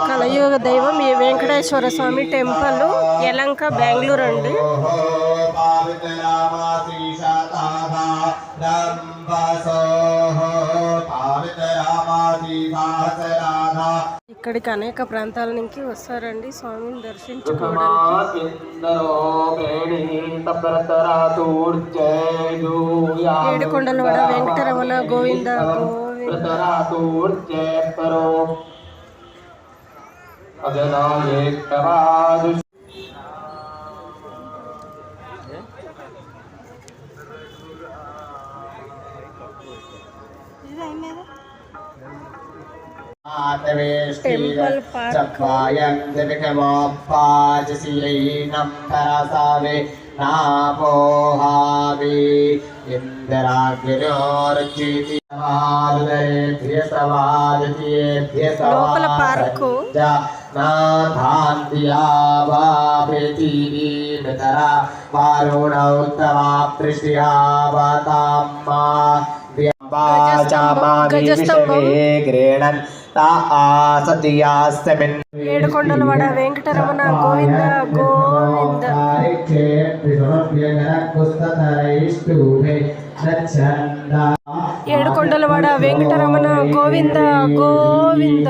కలయుగ దైవం ఈ వెంకటేశ్వర స్వామి టెంపుల్ యలంక బెంగళూరు అండి. ఇక్కడికి అనేక ప్రాంతాల నుంచి వస్తారండి స్వామిని దర్శించుకోవడానికి. ఏడుకొండలవాడ వెంకటరమణ గోవింద గోవింద. టెంపుల్ పార్క్ లోపల పార్కు. ఏడుకొండలవాడ వెంకటరమణ గోవింద గోవింద. ఏడుకొండలవాడ వెంకటరమణ గోవింద గోవింద.